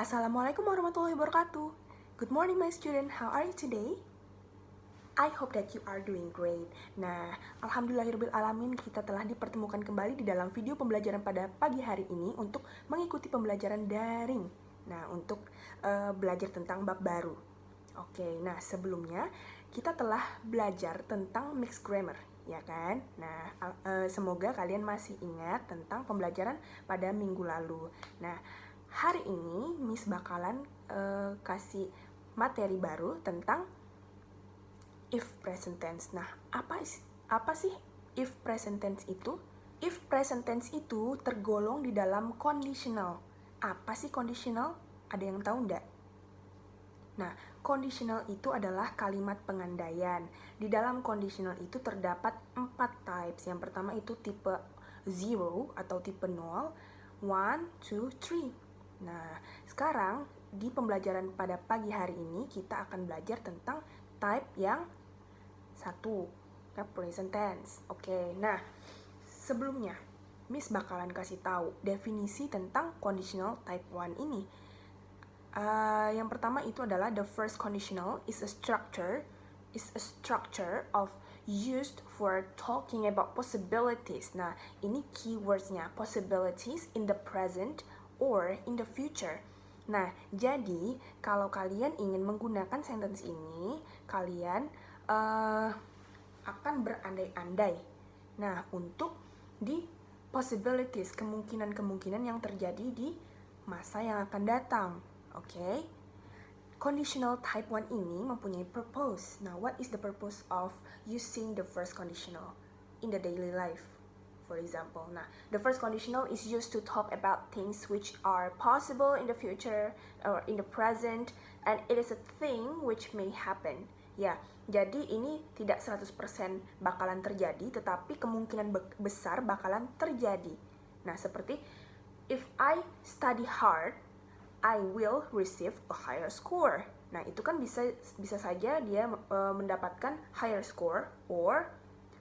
Assalamualaikum warahmatullahi wabarakatuh. Good morning my student, how are you today? I hope that you are doing great. Nah, alhamdulillahirobbilalamin kita telah dipertemukan kembali di dalam video pembelajaran pada pagi hari ini untuk mengikuti pembelajaran daring. Nah, untuk belajar tentang bab baru. Oke, nah sebelumnya kita telah belajar tentang mixed grammar, ya kan? Nah, semoga kalian masih ingat tentang pembelajaran pada minggu lalu. Nah, hari ini Miss bakalan kasih materi baru tentang if present tense. Nah, apa sih if present tense itu? If present tense itu tergolong di dalam conditional. Apa sih conditional? Ada yang tahu nggak? Nah, conditional itu adalah kalimat pengandaian. Di dalam conditional itu terdapat 4 types. Yang pertama itu tipe 0 atau tipe 0, 1, 2, 3. Nah, sekarang di pembelajaran pada pagi hari ini kita akan belajar tentang type yang 1, present tense. Oke, nah sebelumnya Miss bakalan kasih tahu definisi tentang conditional type 1 ini. Yang pertama itu adalah the first conditional is a structure of used for talking about possibilities. Nah, ini keywordsnya, possibilities in the present or in the future. Nah, jadi kalau kalian ingin menggunakan sentence ini, kalian akan berandai-andai. Nah, untuk di possibilities, kemungkinan-kemungkinan yang terjadi di masa yang akan datang. Oke. Conditional type 1 ini mempunyai purpose. Nah, what is the purpose of using the first conditional in the daily life? For example, nah, the first conditional is used to talk about things which are possible in the future or in the present, and it is a thing which may happen. Ya, jadi ini tidak 100% bakalan terjadi, tetapi kemungkinan besar bakalan terjadi. Nah, seperti if I study hard, I will receive a higher score. Nah, itu kan bisa saja dia mendapatkan higher score or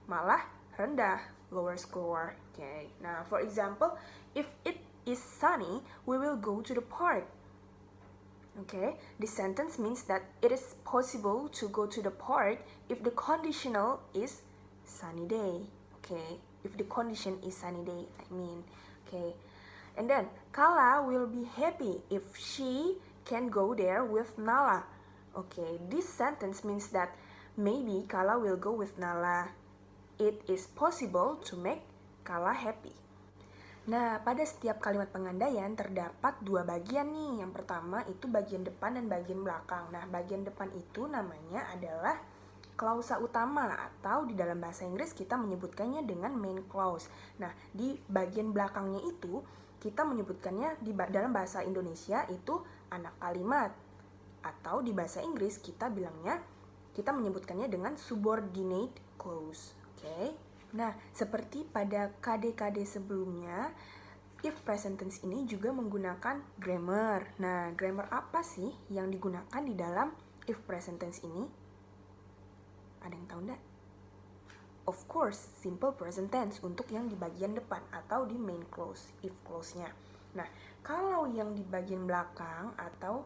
malah rendah, lower score. Okay. Nah, for example, if it is sunny, we will go to the park. Okay, this sentence means that it is possible to go to the park if the conditional is sunny day. Okay, if the condition is sunny day, I mean. Okay, and then Kala will be happy if she can go there with Nala. Okay, this sentence means that maybe Kala will go with Nala. It is possible to make Kala happy. Nah, pada setiap kalimat pengandaian terdapat 2 bagian nih. Yang pertama itu bagian depan dan bagian belakang. Nah, bagian depan itu namanya adalah klausa utama atau di dalam bahasa Inggris kita menyebutkannya dengan main clause. Nah, di bagian belakangnya itu kita menyebutkannya dalam bahasa Indonesia itu anak kalimat. Atau di bahasa Inggris kita menyebutkannya dengan subordinate clause. Oke. Nah, seperti pada KD-KD sebelumnya, if present tense ini juga menggunakan grammar. Nah, grammar apa sih yang digunakan di dalam if present tense ini? Ada yang tahu nggak? Of course, simple present tense untuk yang di bagian depan atau di main clause, if clause-nya. Nah, kalau yang di bagian belakang atau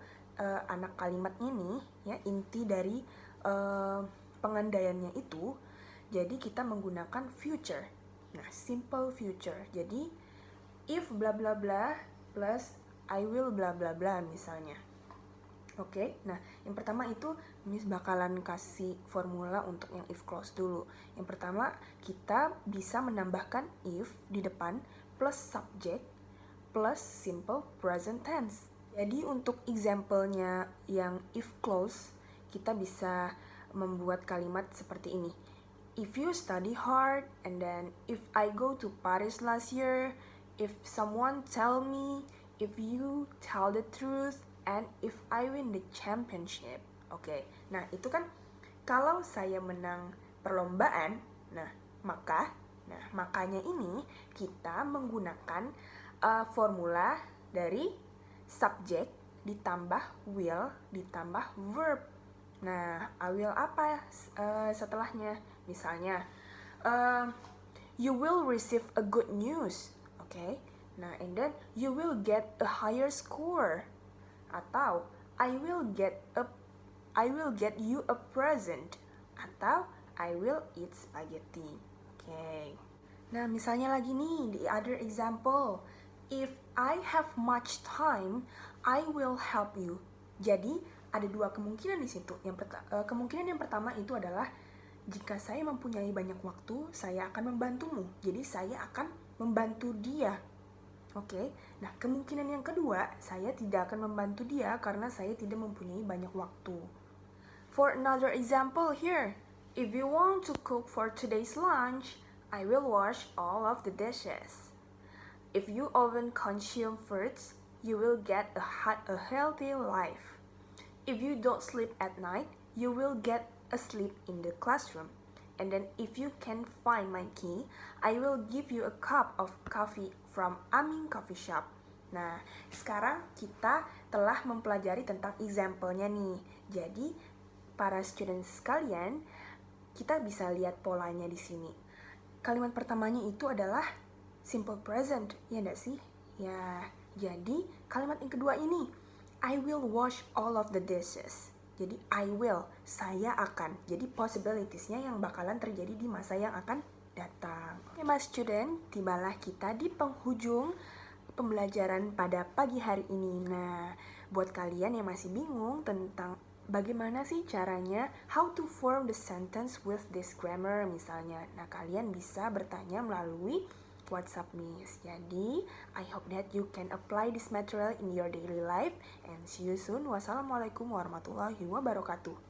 anak kalimatnya nih, ya inti dari pengandaiannya itu, jadi kita menggunakan future. Nah, simple future. Jadi if bla bla bla plus I will bla bla bla misalnya. Oke. Nah, yang pertama itu Miss bakalan kasih formula untuk yang if clause dulu. Yang pertama, kita bisa menambahkan if di depan plus subject plus simple present tense. Jadi untuk example-nya yang if clause, kita bisa membuat kalimat seperti ini. If you study hard, and then if I go to Paris last year, if someone tell me, if you tell the truth, and if I win the championship. Oke, nah itu kan kalau saya menang perlombaan, makanya ini kita menggunakan formula dari subject ditambah will ditambah verb. Nah, I will apa setelahnya? Misalnya, you will receive a good news. Okay? Nah, and then you will get a higher score. Atau I will get you a present. Atau I will eat spaghetti. Oke. Nah, misalnya lagi nih, the other example. If I have much time, I will help you. Jadi, ada dua kemungkinan di situ. Kemungkinan yang pertama itu adalah jika saya mempunyai banyak waktu, saya akan membantumu. Jadi, saya akan membantu dia. Oke. Nah, kemungkinan yang kedua, saya tidak akan membantu dia karena saya tidak mempunyai banyak waktu. For another example here, if you want to cook for today's lunch, I will wash all of the dishes. If you often consume fruits, you will get a healthy life. If you don't sleep at night, you will get asleep in the classroom. And then if you can find my key, I will give you a cup of coffee from Amin Coffee Shop. Nah, sekarang kita telah mempelajari tentang example-nya nih. Jadi, para students sekalian, kita bisa lihat polanya di sini. Kalimat pertamanya itu adalah simple present, ya enggak sih? Ya, jadi kalimat yang kedua ini, I will wash all of the dishes. Jadi I will, saya akan. Jadi possibilities-nya yang bakalan terjadi di masa yang akan datang. Oke, mas student, tibalah kita di penghujung pembelajaran pada pagi hari ini. Nah, buat kalian yang masih bingung tentang bagaimana sih caranya how to form the sentence with this grammar misalnya. Nah, kalian bisa bertanya melalui WhatsApp Miss. Jadi, I hope that you can apply this material in your daily life and see you soon. Wassalamualaikum warahmatullahi wabarakatuh.